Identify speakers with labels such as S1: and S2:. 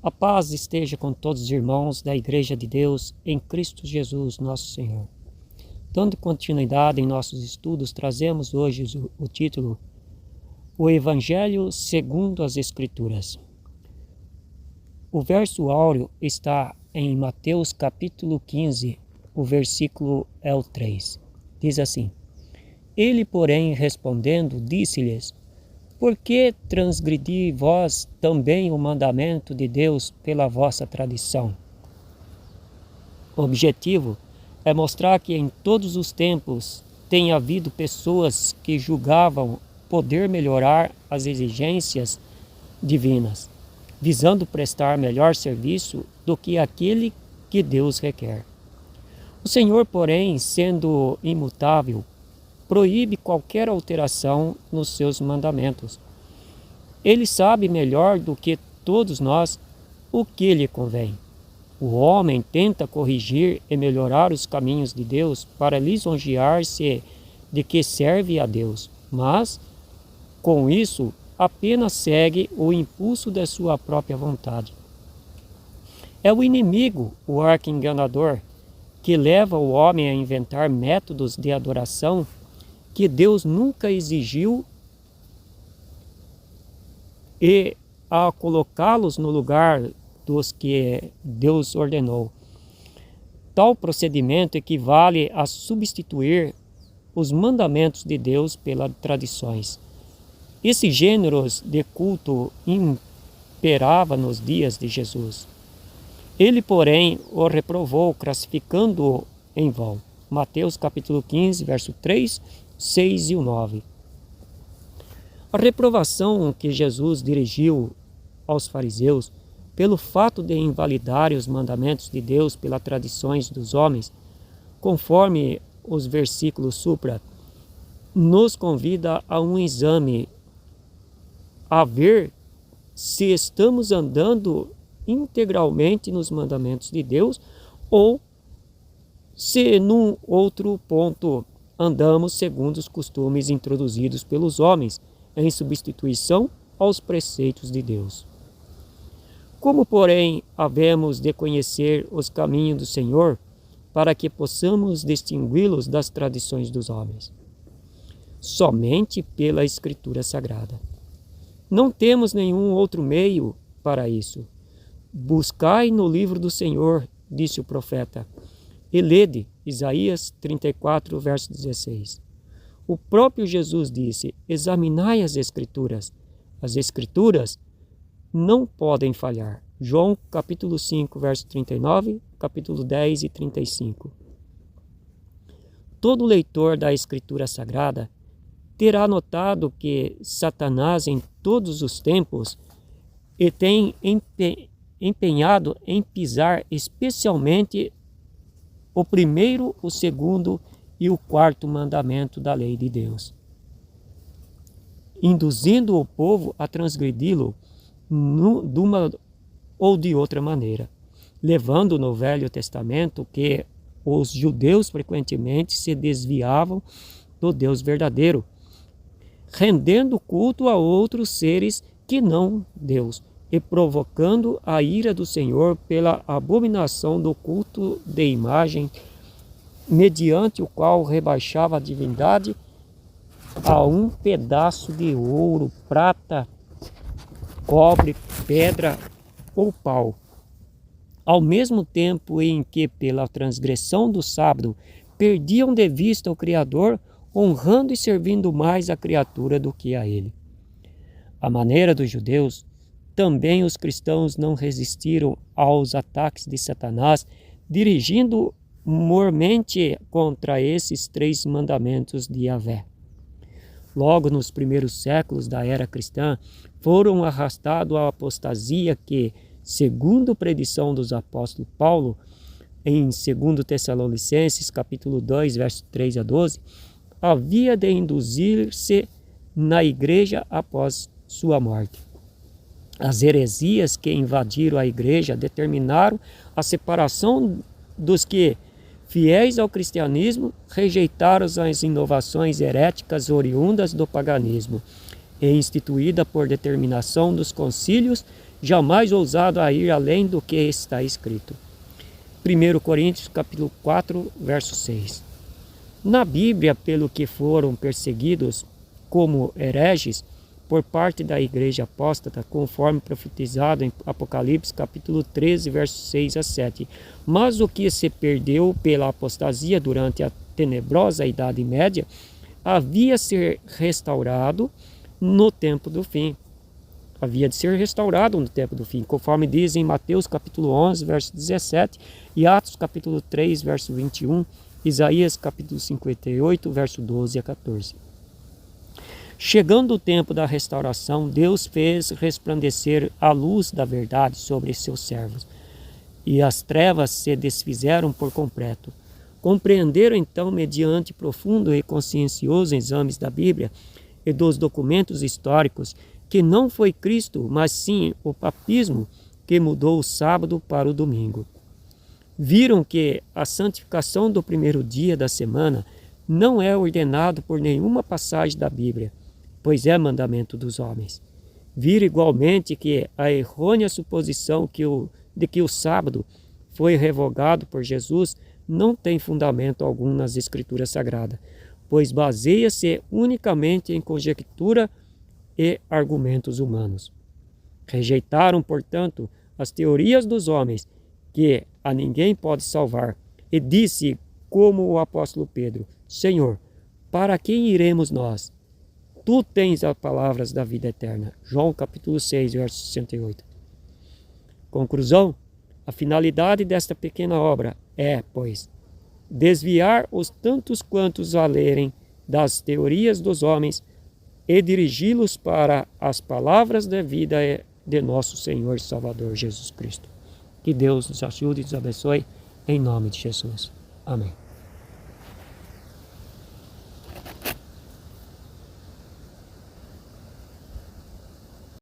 S1: A paz esteja com todos os irmãos da Igreja de Deus em Cristo Jesus, nosso Senhor. Dando continuidade em nossos estudos, trazemos hoje o título O Evangelho segundo as Escrituras. O verso áureo está em Mateus capítulo 15, o versículo é o 3. Diz assim: Ele, porém, respondendo, disse-lhes: Por que transgredi vós também o mandamento de Deus pela vossa tradição? O objetivo é mostrar que em todos os tempos tem havido pessoas que julgavam poder melhorar as exigências divinas, visando prestar melhor serviço do que aquele que Deus requer. O Senhor, porém, sendo imutável, proíbe qualquer alteração nos seus mandamentos. Ele sabe melhor do que todos nós o que lhe convém. O homem tenta corrigir e melhorar os caminhos de Deus para lisonjear-se de que serve a Deus, mas, com isso, apenas segue o impulso da sua própria vontade. É o inimigo, o arqui-enganador, que leva o homem a inventar métodos de adoração que Deus nunca exigiu e a colocá-los no lugar dos que Deus ordenou. Tal procedimento equivale a substituir os mandamentos de Deus pelas tradições. Esse gênero de culto imperava nos dias de Jesus. Ele, porém, o reprovou, classificando-o em vão. Mateus capítulo 15, verso 3, 6 e 9. A reprovação que Jesus dirigiu aos fariseus pelo fato de invalidarem os mandamentos de Deus pelas tradições dos homens, conforme os versículos supra, nos convida a um exame, a ver se estamos andando integralmente nos mandamentos de Deus ou se, num outro ponto, andamos segundo os costumes introduzidos pelos homens, em substituição aos preceitos de Deus. Como, porém, havemos de conhecer os caminhos do Senhor para que possamos distingui-los das tradições dos homens? Somente pela Escritura Sagrada. Não temos nenhum outro meio para isso. Buscai no livro do Senhor, disse o profeta, e lede Isaías 34, verso 16. O próprio Jesus disse: examinai as Escrituras. As Escrituras não podem falhar. João capítulo 5, verso 39, capítulo 10 e 35. Todo leitor da Escritura Sagrada terá notado que Satanás em todos os tempos tem empenhado em pisar especialmente o primeiro, o segundo e o quarto mandamento da lei de Deus, induzindo o povo a transgredi-lo de uma ou de outra maneira, levando no Velho Testamento que os judeus frequentemente se desviavam do Deus verdadeiro, rendendo culto a outros seres que não Deus, e provocando a ira do Senhor pela abominação do culto de imagem, mediante o qual rebaixava a divindade a um pedaço de ouro, prata, cobre, pedra ou pau. Ao mesmo tempo em que, pela transgressão do sábado, perdiam de vista o Criador, honrando e servindo mais a criatura do que a ele. À maneira dos judeus, também os cristãos não resistiram aos ataques de Satanás, dirigindo mormente contra esses três mandamentos de Yahvé. Logo nos primeiros séculos da era cristã, foram arrastados à apostasia que, segundo predição dos apóstolos Paulo, em 2 Tessalonicenses, capítulo 2, versos 3 a 12, havia de induzir-se na igreja após sua morte. As heresias que invadiram a igreja determinaram a separação dos que, fiéis ao cristianismo, rejeitaram as inovações heréticas oriundas do paganismo e instituída por determinação dos concílios jamais ousado a ir além do que está escrito. 1 Coríntios capítulo 4, verso 6. Na Bíblia, pelo que foram perseguidos como hereges por parte da igreja apóstata, conforme profetizado em Apocalipse capítulo 13, versos 6 a 7. Mas o que se perdeu pela apostasia durante a tenebrosa Idade Média havia de ser restaurado no tempo do fim. Havia de ser restaurado no tempo do fim, conforme diz em Mateus capítulo 11, verso 17, e Atos capítulo 3, verso 21, Isaías capítulo 58, verso 12 a 14. Chegando o tempo da restauração, Deus fez resplandecer a luz da verdade sobre seus servos, e as trevas se desfizeram por completo. Compreenderam então, mediante profundo e consciencioso exames da Bíblia e dos documentos históricos, que não foi Cristo, mas sim o papismo que mudou o sábado para o domingo. Viram que a santificação do primeiro dia da semana não é ordenado por nenhuma passagem da Bíblia, pois é mandamento dos homens. Viram igualmente que a errônea suposição de que o sábado foi revogado por Jesus não tem fundamento algum nas Escrituras Sagradas, pois baseia-se unicamente em conjectura e argumentos humanos. Rejeitaram, portanto, as teorias dos homens, que a ninguém pode salvar, e disse, como o apóstolo Pedro: Senhor, para quem iremos nós? Tu tens as palavras da vida eterna. João capítulo 6, verso 68. Conclusão: a finalidade desta pequena obra é, pois, desviar os tantos quantos a lerem das teorias dos homens e dirigi-los para as palavras da vida de nosso Senhor e Salvador Jesus Cristo. Que Deus nos ajude e nos abençoe, em nome de Jesus. Amém.